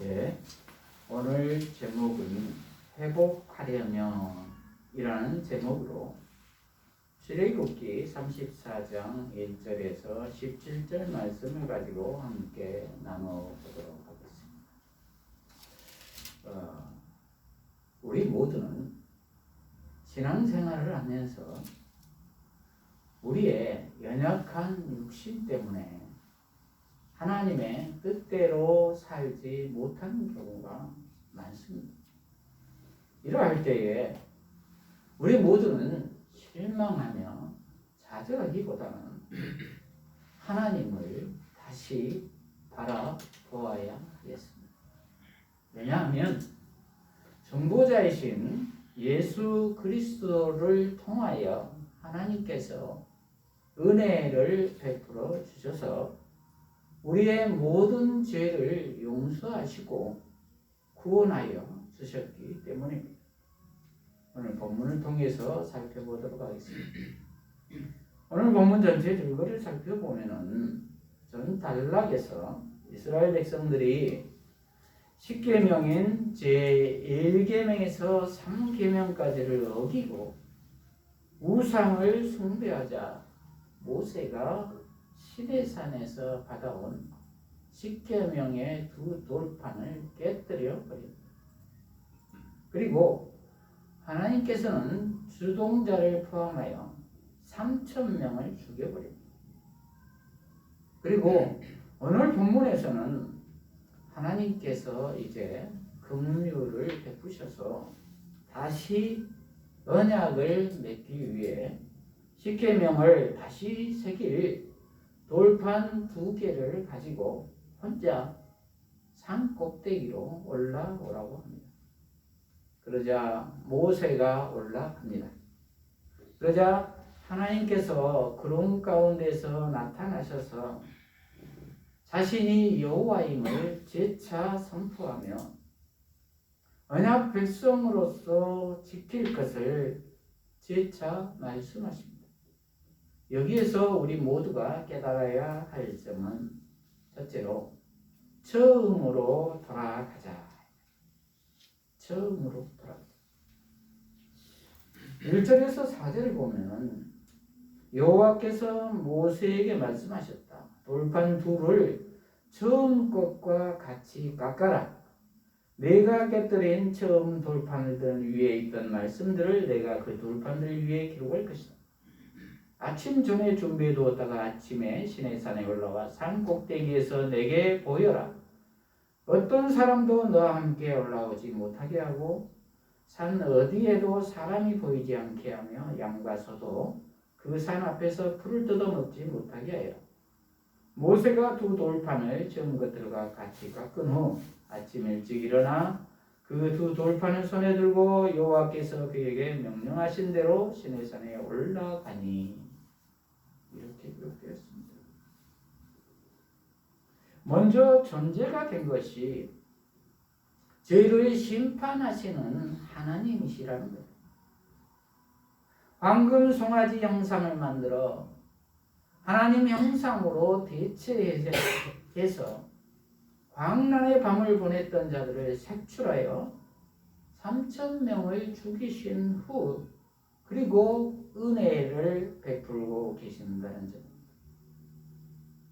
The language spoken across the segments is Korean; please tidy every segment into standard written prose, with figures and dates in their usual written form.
예, 오늘 제목은 회복하려면이라는 제목으로 출애굽기 34장 1절에서 17절 말씀을 가지고 함께 나눠보도록 하겠습니다. 우리 모두는 신앙생활을 하면서 우리의 연약한 육신 때문에 하나님의 뜻대로 살지 못하는 경우가 많습니다. 이러할 때에 우리 모두는 실망하며 좌절하기보다는 하나님을 다시 바라보아야 하겠습니다. 왜냐하면 전보자이신 예수 그리스도를 통하여 하나님께서 은혜를 베풀어 주셔서 우리의 모든 죄를 용서하시고 구원하여 주셨기 때문입니다. 오늘 본문을 통해서 살펴보도록 하겠습니다. 오늘 본문 전체 줄거리를 살펴보면은 전 단락에서 이스라엘 백성들이 10계명인 제1계명에서 3계명까지를 어기고 우상을 숭배하자 모세가 시내산에서 받아온 10계명의 두 돌판을 깨뜨려 버립니다. 그리고 하나님께서는 주동자를 포함하여 3,000명을 죽여버립니다. 그리고 오늘 본문에서는 하나님께서 이제 긍휼을 베푸셔서 다시 언약을 맺기 위해 10계명을 다시 새길 돌판 2개를 가지고 혼자 산 꼭대기로 올라오라고 합니다. 그러자 모세가 올라갑니다. 그러자 하나님께서 구름 가운데서 나타나셔서 자신이 여호와임을 재차 선포하며 언약 백성으로서 지킬 것을 재차 말씀하십니다. 여기에서 우리 모두가 깨달아야 할 점은 첫째로 처음으로 돌아가자. 처음으로 돌아가자. 1절에서 4절을 보면은 여호와께서 모세에게 말씀하셨다. 돌판 둘을 처음 것과 같이 깎아라. 내가 깨뜨린 처음 돌판들 위에 있던 말씀들을 내가 그 돌판들 위에 기록할 것이다. 아침 전에 준비해 두었다가 아침에 시내산에 올라와 산 꼭대기에서 내게 보여라. 어떤 사람도 너와 함께 올라오지 못하게 하고 산 어디에도 사람이 보이지 않게 하며 양과 소도 그 산 앞에서 풀을 뜯어먹지 못하게 하여라. 모세가 두 돌판을 처음 것들과 같이 깎은 후 아침 일찍 일어나 그 두 돌판을 손에 들고 여호와께서 그에게 명령하신 대로 시내산에 올라가니 이렇게 기록되었습니다. 먼저 존재가 된 것이 죄를 심판하시는 하나님이시라는 거예요. 황금 송아지 형상을 만들어 하나님 형상으로 대체해서 광란의 밤을 보냈던 자들을 색출하여 3,000명을 죽이신 후 그리고 은혜를 베풀고 계신다는 점.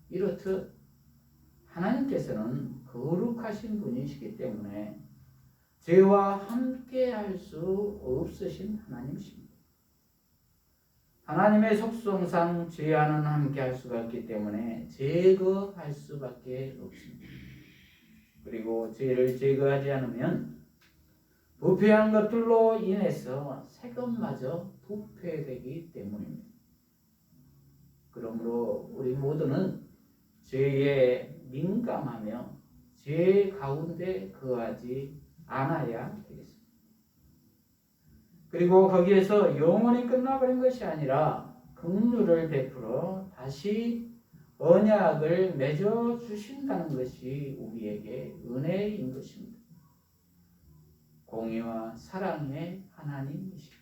이렇듯 하나님께서는 거룩하신 분이시기 때문에 죄와 함께 할 수 없으신 하나님이십니다. 하나님의 속성상 죄와는 함께 할 수가 없기 때문에 제거할 수밖에 없습니다. 그리고 죄를 제거하지 않으면 부패한 것들로 인해서 새 것마저 부패되기 때문입니다. 그러므로 우리 모두는 죄에 민감하며 죄 가운데 거하지 않아야 되겠습니다. 그리고 거기에서 영원히 끝나버린 것이 아니라 긍휼을 베풀어 다시 언약을 맺어 주신다는 것이 우리에게 은혜인 것입니다. 공의와 사랑의 하나님이시고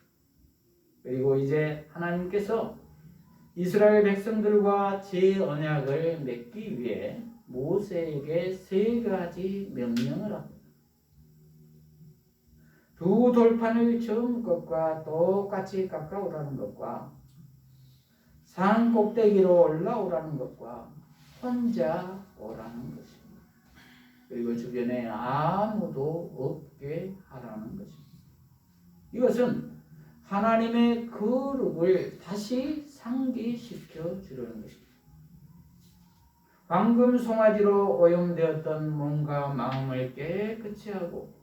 그리고 이제 하나님께서 이스라엘 백성들과 제 언약을 맺기 위해 모세에게 세 가지 명령을 합니다. 두 돌판을 처음 것과 똑같이 깎아오라는 것과 산 꼭대기로 올라오라는 것과 혼자 오라는 것입니다. 그리고 주변에 아무도 없게 하라는 것입니다. 이것은 하나님의 거룩을 다시 상기시켜 주려는 것입니다. 방금 송아지로 오염되었던 몸과 마음을 깨끗이 하고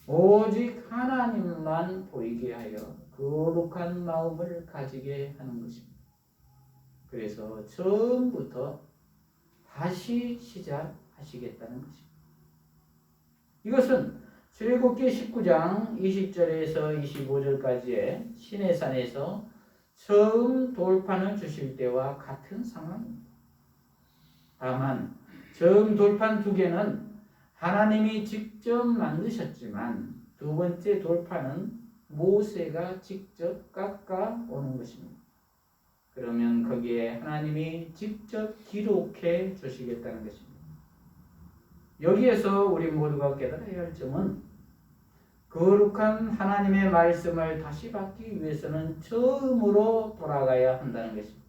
오직 하나님만 보이게 하여 거룩한 마음을 가지게 하는 것입니다. 그래서 처음부터 다시 시작하시겠다는 것입니다. 이것은 출애굽기 19장 20절에서 25절까지의 시내산에서 처음 돌판을 주실 때와 같은 상황입니다. 다만 처음 돌판 두 개는 하나님이 직접 만드셨지만 두 번째 돌판은 모세가 직접 깎아 오는 것입니다. 그러면 거기에 하나님이 직접 기록해 주시겠다는 것입니다. 여기에서 우리 모두가 깨달아야 할 점은 거룩한 하나님의 말씀을 다시 받기 위해서는 처음으로 돌아가야 한다는 것입니다.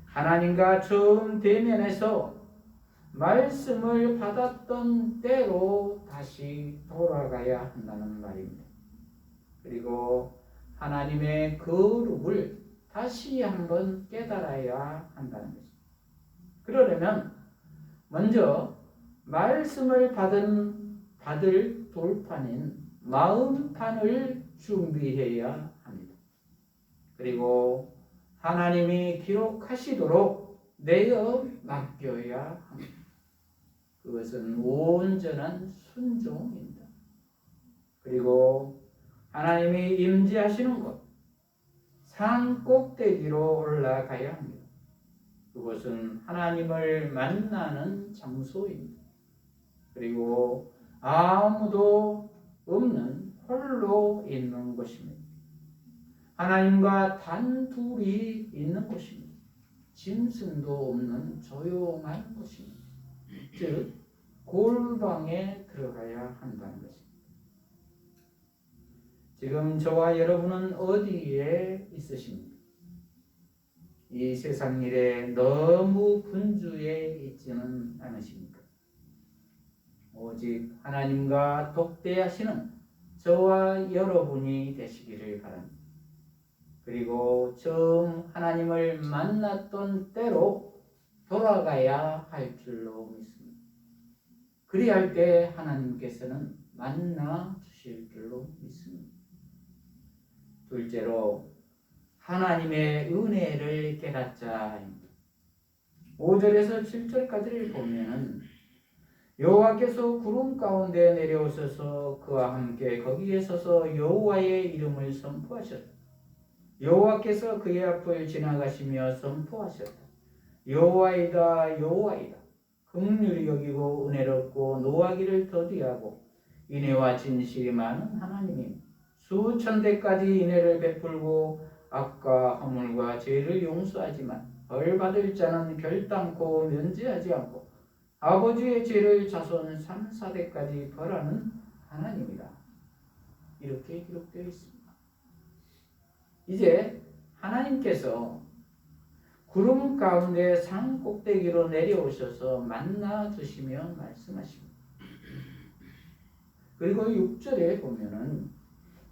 하나님과 처음 대면해서 말씀을 받았던 때로 다시 돌아가야 한다는 말입니다. 그리고 하나님의 거룩을 다시 한번 깨달아야 한다는 것입니다. 그러려면 먼저 말씀을 받을 돌판인 마음판을 준비해야 합니다. 그리고 하나님이 기록하시도록 내어 맡겨야 합니다. 그것은 온전한 순종입니다. 그리고 하나님이 임재하시는 곳, 산 꼭대기로 올라가야 합니다. 그것은 하나님을 만나는 장소입니다. 그리고 아무도 없는 홀로 있는 곳입니다. 하나님과 단둘이 있는 곳입니다. 짐승도 없는 조용한 곳입니다. 즉 골방에 들어가야 한다는 것입니다. 지금 저와 여러분은 어디에 있으십니까? 이 세상 일에 너무 분주해 있지는 않으십니까? 오직 하나님과 독대하시는 저와 여러분이 되시기를 바랍니다. 그리고 처음 하나님을 만났던 때로 돌아가야 할 줄로 믿습니다. 그리할 때 하나님께서는 만나 주실 줄로 믿습니다. 둘째로 하나님의 은혜를 깨닫자. 5절에서 7절까지를 보면 여호와께서 구름 가운데 내려오셔서 그와 함께 거기에 서서 여호와의 이름을 선포하셨다. 여호와께서 그의 앞을 지나가시며 선포하셨다. 여호와이다 여호와이다. 긍휼히 여기고 은혜롭고 노하기를 더디하고 인애와 진실이 많은 하나님이 수천 대까지 인애를 베풀고 악과 허물과 죄를 용서하지만 벌 받을 자는 결단코 면제하지 않고 아버지의 죄를 자손 3, 4대까지 벌하는 하나님이다. 이렇게 기록되어 있습니다. 이제 하나님께서 구름 가운데 산 꼭대기로 내려오셔서 만나 주시며 말씀하십니다. 그리고 6절에 보면은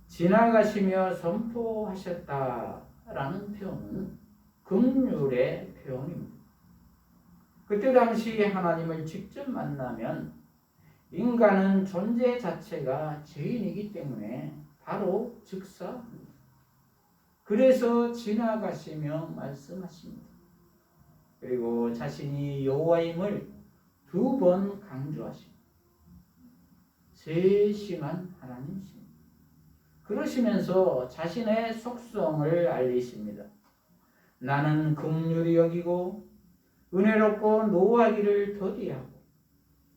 지나가시며 선포하셨다라는 표현은 긍휼의 표현입니다. 그때 당시 하나님을 직접 만나면 인간은 존재 자체가 죄인이기 때문에 바로 즉사합니다. 그래서 지나가시며 말씀하십니다. 그리고 자신이 여호와임을 2번 강조하십니다. 세심한 하나님이십니다. 그러시면서 자신의 속성을 알리십니다. 나는 긍휼히 여기고 은혜롭고 노하기를 더디하고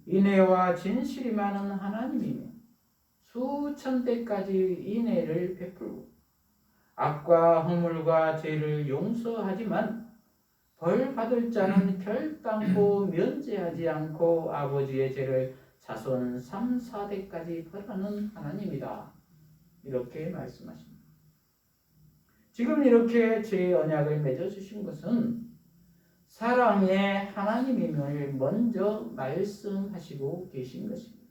인애와 진실이 많은 하나님이며 수천 대까지 인애를 베풀고 악과 허물과 죄를 용서하지만 벌 받을 자는 결단코 면제하지 않고 아버지의 죄를 자손 3, 4대까지 벌하는 하나님이다. 이렇게 말씀하십니다. 지금 이렇게 죄의 언약을 맺어주신 것은 사랑의 하나님임을 먼저 말씀하시고 계신 것입니다.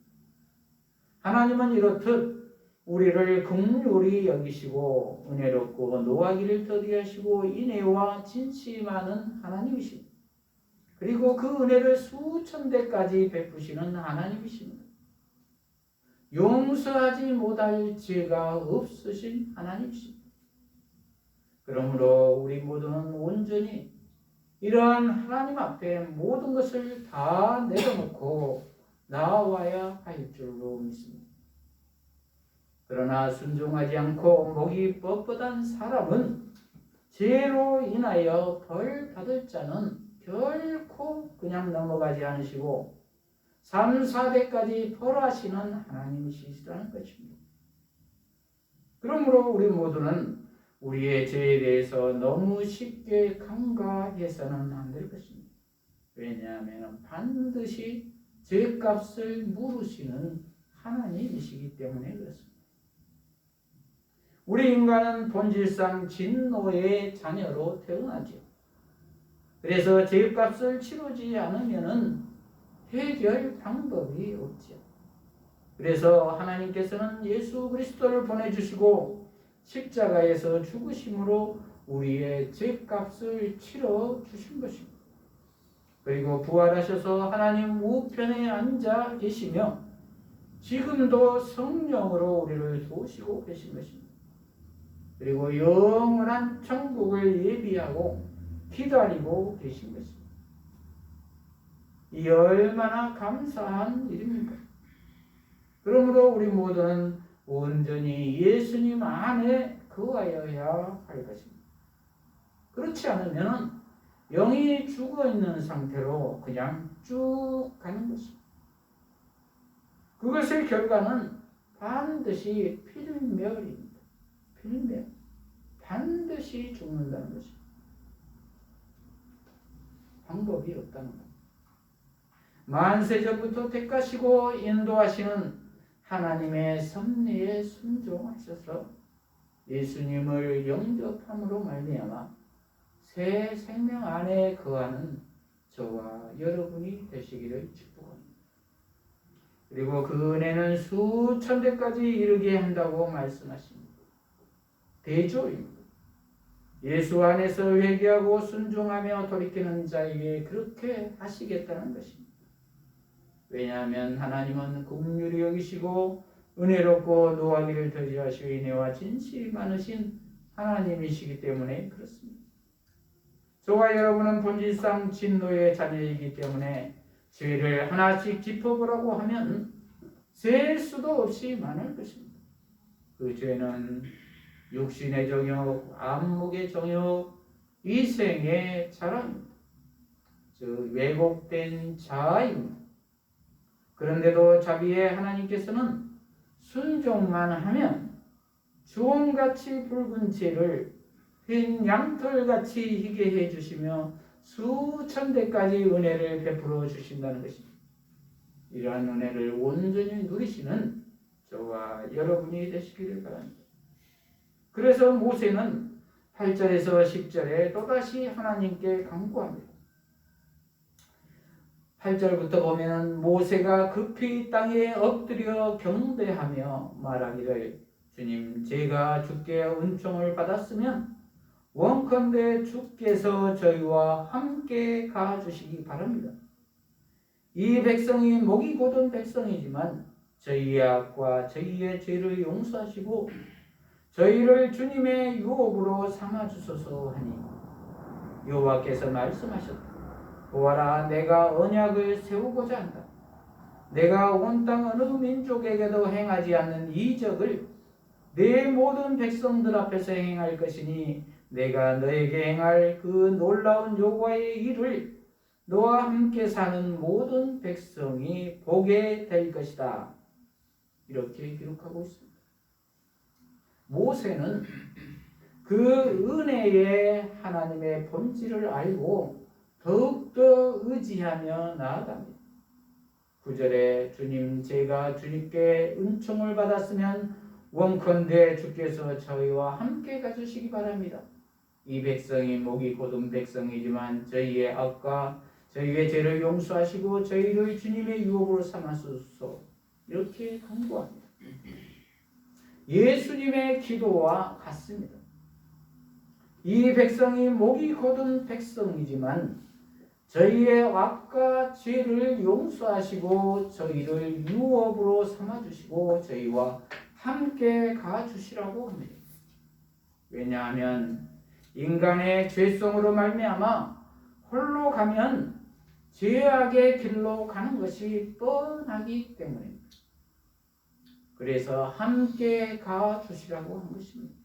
하나님은 이렇듯 우리를 긍휼히 여기시고 은혜롭고 노하기를 더디하시고 인애와 진실이 많은 하나님이십니다. 그리고 그 은혜를 수천 대까지 베푸시는 하나님이십니다. 용서하지 못할 죄가 없으신 하나님이십니다. 그러므로 우리 모두는 온전히 이러한 하나님 앞에 모든 것을 다 내려놓고 나아와야 할 줄로 믿습니다. 그러나 순종하지 않고 목이 뻣뻣한 사람은 죄로 인하여 벌 받을 자는 결코 그냥 넘어가지 않으시고 3, 4대까지 벌하시는 하나님이시라는 것입니다. 그러므로 우리 모두는 우리의 죄에 대해서 너무 쉽게 간과해서는 안 될 것입니다. 왜냐하면 반드시 죄값을 물으시는 하나님이시기 때문에 그렇습니다. 우리 인간은 본질상 진노의 자녀로 태어나죠. 그래서 죄값을 치르지 않으면 해결 방법이 없죠. 그래서 하나님께서는 예수 그리스도를 보내주시고 십자가에서 죽으심으로 우리의 죄값을 치러 주신 것입니다. 그리고 부활하셔서 하나님 우편에 앉아 계시며 지금도 성령으로 우리를 도우시고 계신 것입니다. 그리고 영원한 천국을 예비하고 기다리고 계신 것입니다. 이 얼마나 감사한 일입니까? 그러므로 우리 모두는 온전히 예수님 안에 거하여야 할 것입니다. 그렇지 않으면 영이 죽어있는 상태로 그냥 쭉 가는 것입니다. 그것의 결과는 반드시 필멸입니다. 필멸. 반드시 죽는다는 것입니다. 방법이 없다는 것. 만세전부터 택하시고 인도하시는 하나님의 섭리에 순종하셔서 예수님을 영접함으로 말미암아 새 생명 안에 거하는 저와 여러분이 되시기를 축복합니다. 그리고 그 은혜는 수천 대까지 이르게 한다고 말씀하십니다. 대조입니다. 예수 안에서 회개하고 순종하며 돌이키는 자에게 그렇게 하시겠다는 것입니다. 왜냐하면 하나님은 긍휼히 여기시고 은혜롭고 노하기를 더디하시고 인애와 진실이 많으신 하나님이시기 때문에 그렇습니다. 저와 여러분은 본질상 진노의 자녀이기 때문에 죄를 하나씩 짚어보라고 하면 셀 수도 없이 많을 것입니다. 그 죄는 육신의 정욕, 안목의 정욕, 이생의 자랑입니다. 즉 왜곡된 자아입니다. 그런데도 자비의 하나님께서는 순종만 하면 주홍같이 붉은 죄를 흰 양털같이 희게 해주시며 수천 대까지 은혜를 베풀어 주신다는 것입니다. 이러한 은혜를 온전히 누리시는 저와 여러분이 되시기를 바랍니다. 그래서 모세는 8절에서 10절에 또다시 하나님께 간구합니다. 8절부터 보면 모세가 급히 땅에 엎드려 경배하며 말하기를 주님 제가 주께 은총을 받았으면 원컨대 주께서 저희와 함께 가주시기 바랍니다. 이 백성이 목이 곧은 백성이지만 저희의 악과 저희의 죄를 용서하시고 저희를 주님의 유업으로 삼아주소서 하니 여호와께서 말씀하셨다. 보아라 내가 언약을 세우고자 한다. 내가 온 땅 어느 민족에게도 행하지 않는 이적을 내 모든 백성들 앞에서 행할 것이니 내가 너에게 행할 그 놀라운 여호와의 일을 너와 함께 사는 모든 백성이 보게 될 것이다. 이렇게 기록하고 있습니다. 모세는 그 은혜의 하나님의 본질을 알고 더욱더 의지하며 나아갑니다. 9절에 주님, 제가 주님께 은총을 받았으면 원컨대 주께서 저희와 함께 가주시기 바랍니다. 이 백성이 목이 곧은 백성이지만 저희의 악과 저희의 죄를 용서하시고 저희를 주님의 유업으로 삼아주소서. 이렇게 간구합니다. 예수님의 기도와 같습니다. 이 백성이 목이 곧은 백성이지만 저희의 악과 죄를 용서하시고 저희를 유업으로 삼아주시고 저희와 함께 가주시라고 합니다. 왜냐하면 인간의 죄성으로 말미암아 홀로 가면 죄악의 길로 가는 것이 뻔하기 때문입니다. 그래서 함께 가주시라고 한 것입니다.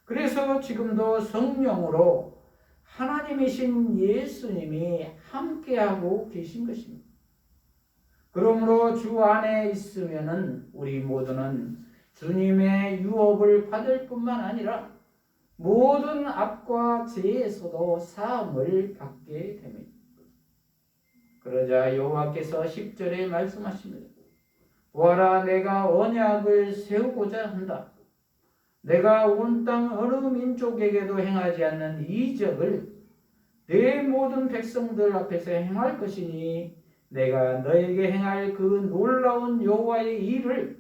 그래서 지금도 성령으로 하나님이신 예수님이 함께하고 계신 것입니다. 그러므로 주 안에 있으면은 우리 모두는 주님의 유업을 받을 뿐만 아니라 모든 악과 죄에서도 사함을 받게 됩니다. 그러자 여호와께서 10절에 말씀하십니다. 보아라, 내가 언약을 세우고자 한다. 내가 온 땅 어느 민족에게도 행하지 않는 이적을 내 모든 백성들 앞에서 행할 것이니 내가 너에게 행할 그 놀라운 여호와의 일을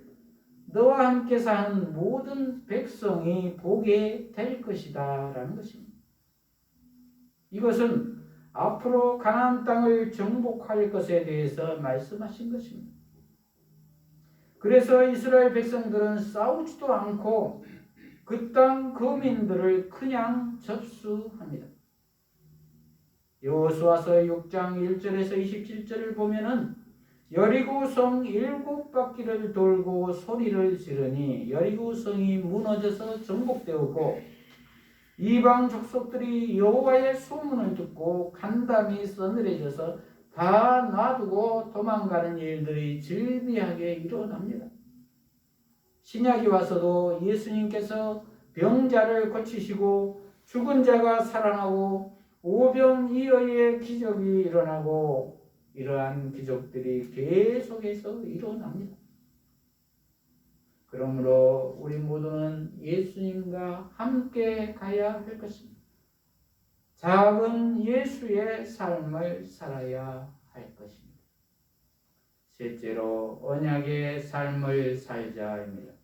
너와 함께 사는 모든 백성이 보게 될 것이다 라는 것입니다. 이것은 앞으로 가나안 땅을 정복할 것에 대해서 말씀하신 것입니다. 그래서 이스라엘 백성들은 싸우지도 않고 그 땅 거민들을 그냥 접수합니다. 여호수아서 6장 1절에서 27절을 보면은 여리고 성 7바퀴를 돌고 소리를 지르니 여리고 성이 무너져서 정복되었고 이방 족속들이 여호와의 소문을 듣고 간담이 서늘해져서 다 놔두고 도망가는 일들이 즐비하게 일어납니다. 신약이 와서도 예수님께서 병자를 고치시고 죽은 자가 살아나고 오병이어의 기적이 일어나고 이러한 기적들이 계속해서 일어납니다. 그러므로 우리 모두는 예수님과 함께 가야 할 것입니다. 작은 예수의 삶을 살아야 할 것입니다. 셋째로 언약의 삶을 살자입니다.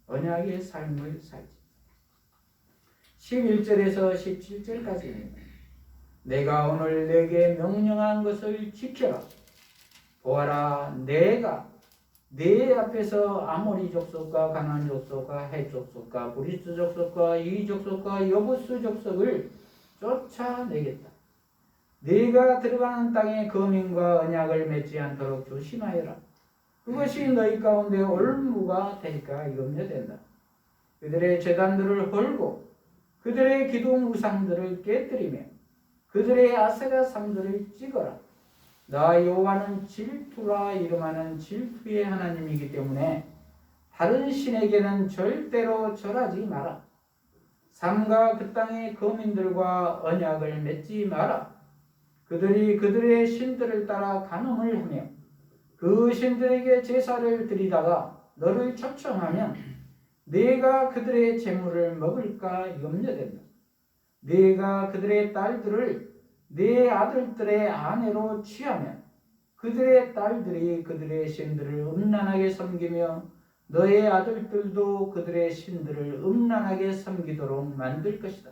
언약의 삶을 살자. 11절에서 17절까지입니다. 내가 오늘 내게 명령한 것을 지켜라. 보아라, 내가 네 앞에서 아모리 족속과 가나안 족속과 헷 족속과 브리스 족속과 이 족속과 여부스 족속을 쫓아내겠다. 네가 들어가는 땅에 거민과 언약을 맺지 않도록 조심하여라. 그것이 너희 가운데 올무가 될까 염려된다. 그들의 제단들을 헐고 그들의 기둥 우상들을 깨뜨리며 그들의 아세라 상들을 찍어라. 나 여호와는 질투라 이름하는 질투의 하나님이기 때문에 다른 신에게는 절대로 절하지 마라. 삼가 그 땅의 거민들과 언약을 맺지 마라. 그들이 그들의 신들을 따라 간음을 하며 그 신들에게 제사를 드리다가 너를 초청하면 네가 그들의 재물을 먹을까 염려된다. 네가 그들의 딸들을 네 아들들의 아내로 취하면 그들의 딸들이 그들의 신들을 음란하게 섬기며 너의 아들들도 그들의 신들을 음란하게 섬기도록 만들 것이다.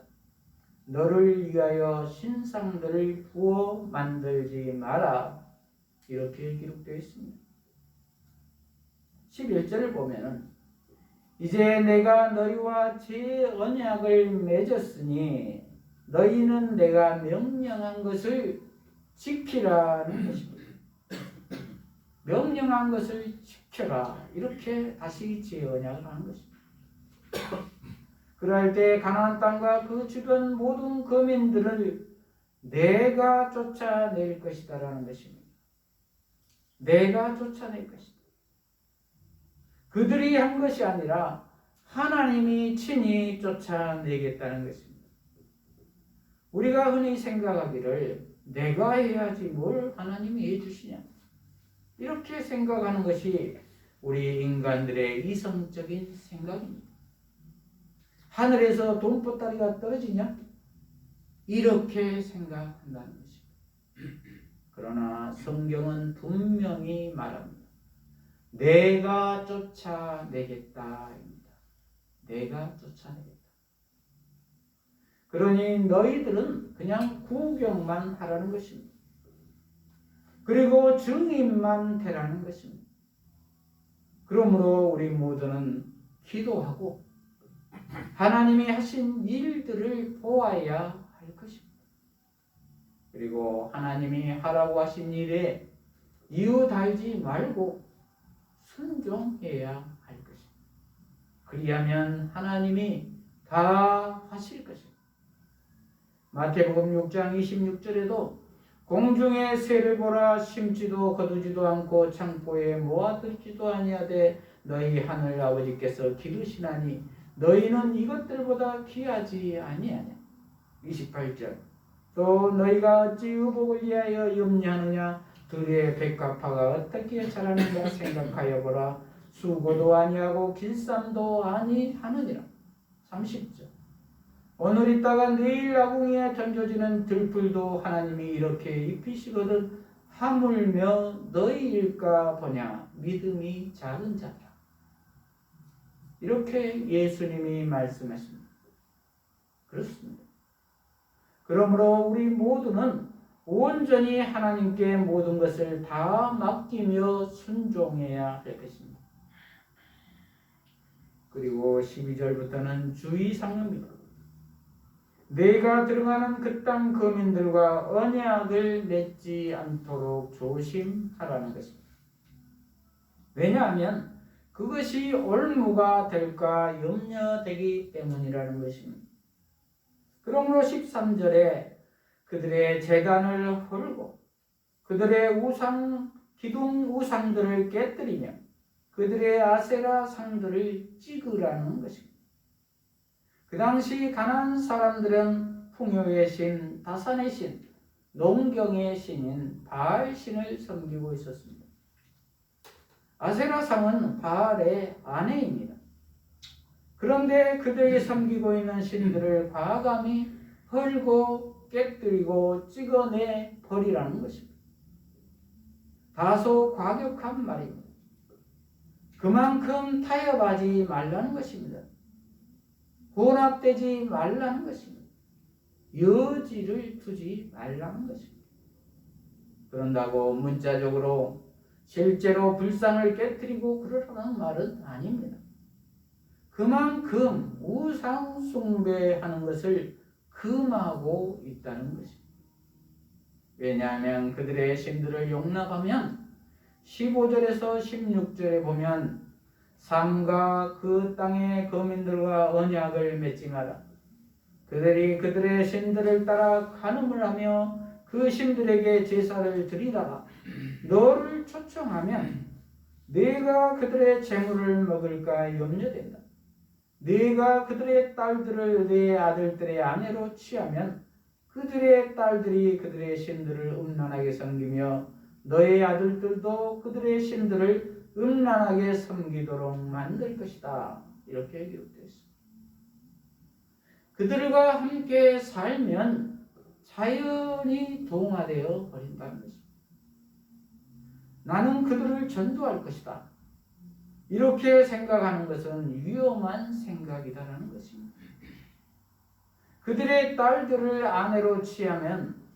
너를 위하여 신상들을 부어 만들지 마라. 이렇게 기록되어 있습니다. 11절을 보면은 이제 내가 너희와 제 언약을 맺었으니 너희는 내가 명령한 것을 지키라는 것입니다. 명령한 것을 지켜라. 이렇게 다시 제 언약을 한 것입니다. 그럴 때 가나안 땅과 그 주변 모든 거민들을 내가 쫓아낼 것이다라는 것입니다. 내가 쫓아낼 것이다. 그들이 한 것이 아니라 하나님이 친히 쫓아내겠다는 것입니다. 우리가 흔히 생각하기를 내가 해야지 뭘 하나님이 해주시냐, 이렇게 생각하는 것이 우리 인간들의 이성적인 생각입니다. 하늘에서 돈보따리가 떨어지냐? 이렇게 생각한다는 것입니다. 그러나 성경은 분명히 말합니다. 내가 쫓아내겠다입니다. 내가 쫓아내겠다. 그러니 너희들은 그냥 구경만 하라는 것입니다. 그리고 증인만 되라는 것입니다. 그러므로 우리 모두는 기도하고 하나님이 하신 일들을 보아야 할 것입니다. 그리고 하나님이 하라고 하신 일에 이유 달지 말고 순종해야 할 것입니다. 그리하면 하나님이 다 하실 것입니다. 마태복음 6장 26절에도 공중의 새를 보라, 심지도 거두지도 않고 창고에 모아두지도 아니하되 너희 하늘 아버지께서 기르시나니 너희는 이것들보다 귀하지 아니하냐. 28절 또 너희가 어찌 의복을 위하여 염려하느냐. 들의 백합화가 어떻게 자라는가 생각하여 보라. 수고도 아니하고 길쌈도 아니하느니라. 30절 오늘 있다가 내일 아궁이에 던져지는 들풀도 하나님이 이렇게 입히시거든 하물며 너희일까 보냐. 믿음이 작은 자라. 이렇게 예수님이 말씀하십니다. 그렇습니다. 그러므로 우리 모두는 온전히 하나님께 모든 것을 다 맡기며 순종해야 할 것입니다. 그리고 12절부터는 주의사항입니다. 내가 들어가는 그 땅 거민들과 언약을 맺지 않도록 조심하라는 것입니다. 왜냐하면 그것이 올무가 될까 염려되기 때문이라는 것입니다. 그러므로 13절에 그들의 제단을 헐고 그들의 기둥 우상들을 깨뜨리며 그들의 아세라 상들을 찍으라는 것입니다. 그 당시 가나안 사람들은 풍요의 신, 다산의 신, 농경의 신인 바알 신을 섬기고 있었습니다. 아세라 상은 바알의 아내입니다. 그런데 그들이 섬기고 있는 신들을 과감히 헐고 깨뜨리고 찍어내 버리라는 것입니다. 다소 과격한 말입니다. 그만큼 타협하지 말라는 것입니다. 혼합되지 말라는 것입니다. 여지를 두지 말라는 것입니다. 그런다고 문자적으로 실제로 불상을 깨뜨리고 그러라는 말은 아닙니다. 그만큼 우상 숭배하는 것을 금하고 있다는 것입니다. 왜냐하면 그들의 신들을 용납하면 15절에서 16절에 보면 삼가 그 땅의 거민들과 언약을 맺지 마라. 그들이 그들의 신들을 따라 간음을 하며 그 신들에게 제사를 드리다가 너를 초청하면 네가 그들의 재물을 먹을까 염려된다. 네가 그들의 딸들을 네 아들들의 아내로 취하면 그들의 딸들이 그들의 신들을 음란하게 섬기며 너의 아들들도 그들의 신들을 음란하게 섬기도록 만들 것이다. 이렇게 기록되어 있습니다. 그들과 함께 살면 자연히 동화되어 버린다는 것입니다. 나는 그들을 전도할 것이다. 이렇게 생각하는 것은 위험한 생각이다라는 것입니다. 그들의 딸들을 아내로 취하면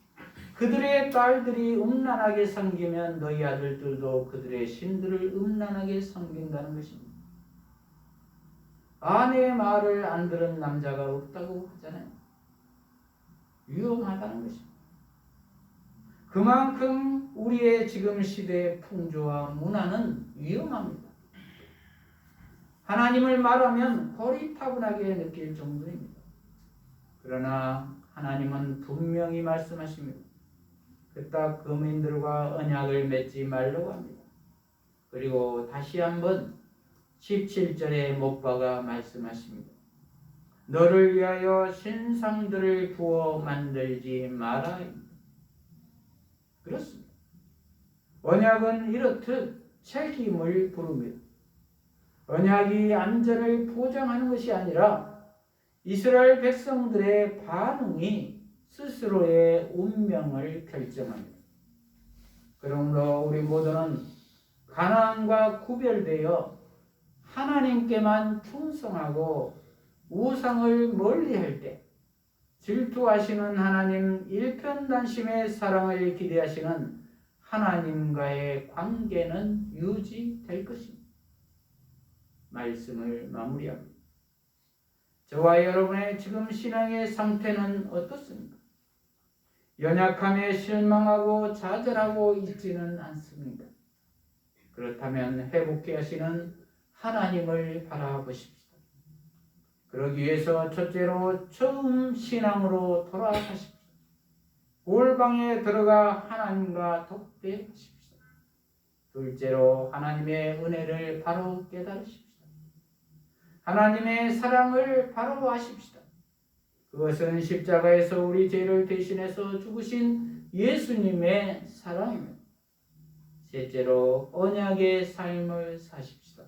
그들의 딸들이 음란하게 섬기면 너희 아들들도 그들의 신들을 음란하게 섬긴다는 것입니다. 아내의 말을 안 들은 남자가 없다고 하잖아요. 위험하다는 것입니다. 그만큼 우리의 지금 시대의 풍조와 문화는 위험합니다. 하나님을 말하면 고리타분하게 느낄 정도입니다. 그러나 하나님은 분명히 말씀하십니다. 그딱 거민들과 언약을 맺지 말라고 합니다. 그리고 다시 한번 17절에 못 박아 말씀하십니다. 너를 위하여 신상들을 부어 만들지 마라. 그렇습니다. 언약은 이렇듯 책임을 부릅니다. 언약이 안전을 보장하는 것이 아니라 이스라엘 백성들의 반응이 스스로의 운명을 결정합니다. 그러므로 우리 모두는 가나안과 구별되어 하나님께만 충성하고 우상을 멀리할 때 질투하시는 하나님 일편단심의 사랑을 기대하시는 하나님과의 관계는 유지될 것입니다. 말씀을 마무리합니다. 저와 여러분의 지금 신앙의 상태는 어떻습니까? 연약함에 실망하고 좌절하고 있지는 않습니까? 그렇다면 회복해 하시는 하나님을 바라보십시오. 그러기 위해서 첫째로 처음 신앙으로 돌아가십시오. 골방에 들어가 하나님과 독대하십시오. 둘째로 하나님의 은혜를 바로 깨달으십시오. 하나님의 사랑을 바로 아십시다. 그것은 십자가에서 우리 죄를 대신해서 죽으신 예수님의 사랑입니다. 셋째로 언약의 삶을 사십시다.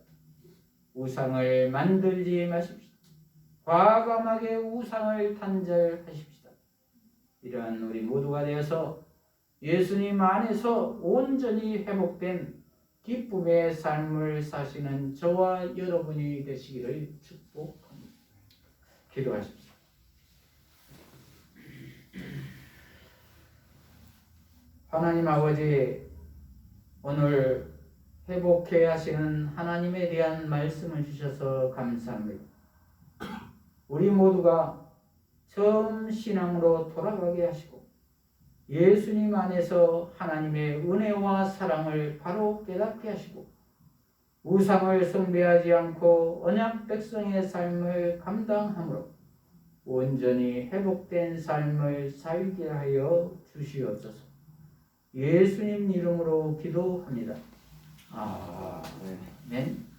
우상을 만들지 마십시다. 과감하게 우상을 단절하십시다. 이러한 우리 모두가 되어서 예수님 안에서 온전히 회복된 기쁨의 삶을 사시는 저와 여러분이 되시기를 축복합니다. 기도하십시오. 하나님 아버지, 오늘 회복해 하시는 하나님에 대한 말씀을 주셔서 감사합니다. 우리 모두가 처음 신앙으로 돌아가게 하시고 예수님 안에서 하나님의 은혜와 사랑을 바로 깨닫게 하시고 우상을 숭배하지 않고 언약 백성의 삶을 감당함으로 온전히 회복된 삶을 살게 하여 주시옵소서. 예수님 이름으로 기도합니다. 아멘.